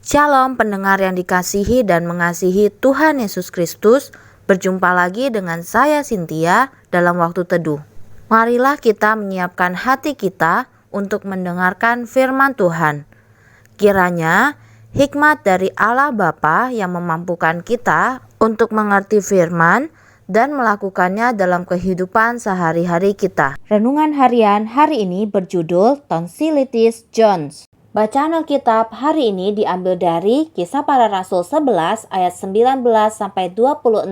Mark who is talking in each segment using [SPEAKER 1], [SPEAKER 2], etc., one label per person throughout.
[SPEAKER 1] Shalom pendengar yang dikasihi dan mengasihi Tuhan Yesus Kristus. Berjumpa lagi dengan saya Cynthia dalam waktu teduh. Marilah kita menyiapkan hati kita untuk mendengarkan firman Tuhan. Kiranya hikmat dari Allah Bapa yang memampukan kita untuk mengerti firman dan melakukannya dalam kehidupan sehari-hari kita. Renungan harian hari ini berjudul Tonsilitis Jones. Bacaan Alkitab hari ini diambil dari Kisah Para Rasul 11 ayat 19 sampai 26.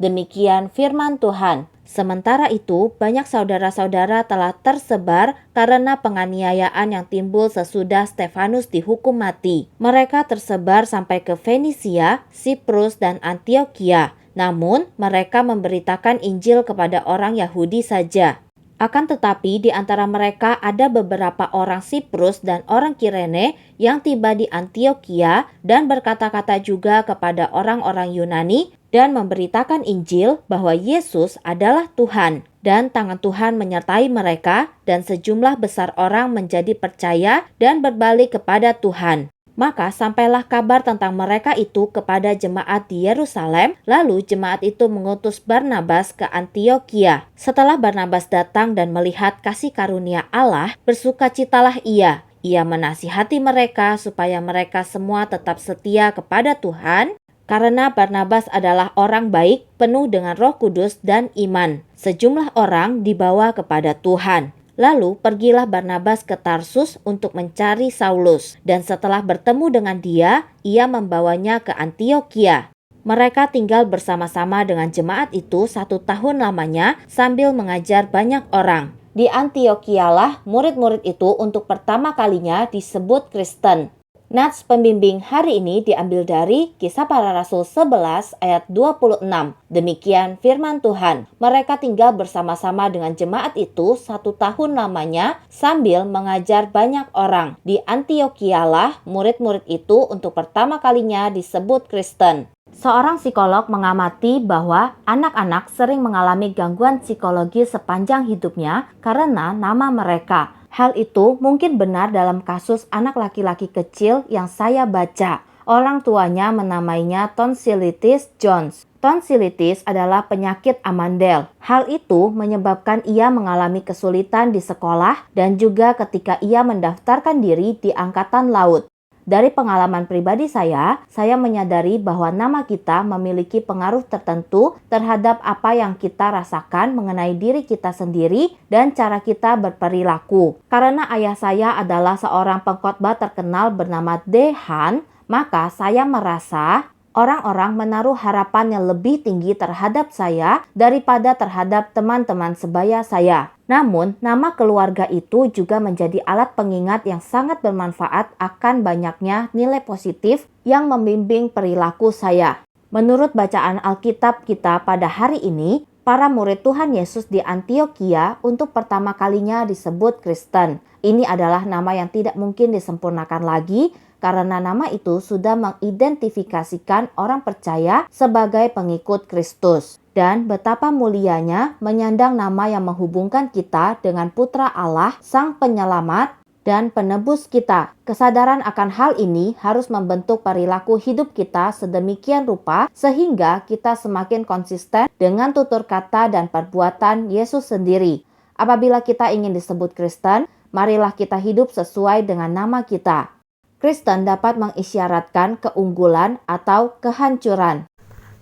[SPEAKER 1] Demikian firman Tuhan. Sementara itu, banyak saudara-saudara telah tersebar karena penganiayaan yang timbul sesudah Stefanus dihukum mati. Mereka tersebar sampai ke Fenisia, Siprus, dan Antioquia. Namun, mereka memberitakan Injil kepada orang Yahudi saja. Akan tetapi di antara mereka ada beberapa orang Siprus dan orang Kirene yang tiba di Antioquia dan berkata-kata juga kepada orang-orang Yunani dan memberitakan Injil bahwa Yesus adalah Tuhan. Dan tangan Tuhan menyertai mereka dan sejumlah besar orang menjadi percaya dan berbalik kepada Tuhan. Maka sampailah kabar tentang mereka itu kepada jemaat di Yerusalem, lalu jemaat itu mengutus Barnabas ke Antioquia. Setelah Barnabas datang dan melihat kasih karunia Allah, bersukacitalah ia. Ia menasihati mereka supaya mereka semua tetap setia kepada Tuhan, karena Barnabas adalah orang baik, penuh dengan Roh Kudus dan iman. Sejumlah orang dibawa kepada Tuhan. Lalu pergilah Barnabas ke Tarsus untuk mencari Saulus, dan setelah bertemu dengan dia, ia membawanya ke Antioquia. Mereka tinggal bersama-sama dengan jemaat itu 1 tahun lamanya sambil mengajar banyak orang. Di Antioquialah murid-murid itu untuk pertama kalinya disebut Kristen. Nats pembimbing hari ini diambil dari Kisah Para Rasul 11 ayat 26. Demikian firman Tuhan. Mereka tinggal bersama-sama dengan jemaat itu 1 tahun lamanya sambil mengajar banyak orang. Di Antioquialah murid-murid itu untuk pertama kalinya disebut Kristen. Seorang psikolog mengamati bahwa anak-anak sering mengalami gangguan psikologi sepanjang hidupnya karena nama mereka. Hal itu mungkin benar dalam kasus anak laki-laki kecil yang saya baca. Orang tuanya menamainya Tonsilitis Jones. Tonsilitis adalah penyakit amandel. Hal itu menyebabkan ia mengalami kesulitan di sekolah dan juga ketika ia mendaftarkan diri di Angkatan Laut. Dari pengalaman pribadi saya menyadari bahwa nama kita memiliki pengaruh tertentu terhadap apa yang kita rasakan mengenai diri kita sendiri dan cara kita berperilaku. Karena ayah saya adalah seorang pengkhotbah terkenal bernama Dehan, maka saya merasa orang-orang menaruh harapan yang lebih tinggi terhadap saya daripada terhadap teman-teman sebaya saya. Namun, nama keluarga itu juga menjadi alat pengingat yang sangat bermanfaat akan banyaknya nilai positif yang membimbing perilaku saya. Menurut bacaan Alkitab kita pada hari ini, para murid Tuhan Yesus di Antioquia untuk pertama kalinya disebut Kristen. Ini adalah nama yang tidak mungkin disempurnakan lagi, karena nama itu sudah mengidentifikasikan orang percaya sebagai pengikut Kristus. Dan betapa mulianya menyandang nama yang menghubungkan kita dengan Putra Allah, Sang Penyelamat dan Penebus kita. Kesadaran akan hal ini harus membentuk perilaku hidup kita sedemikian rupa sehingga kita semakin konsisten dengan tutur kata dan perbuatan Yesus sendiri. Apabila kita ingin disebut Kristen, marilah kita hidup sesuai dengan nama kita. Kristen dapat mengisyaratkan keunggulan atau kehancuran.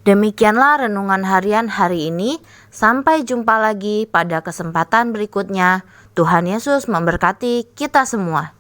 [SPEAKER 1] Demikianlah renungan harian hari ini. Sampai jumpa lagi pada kesempatan berikutnya. Tuhan Yesus memberkati kita semua.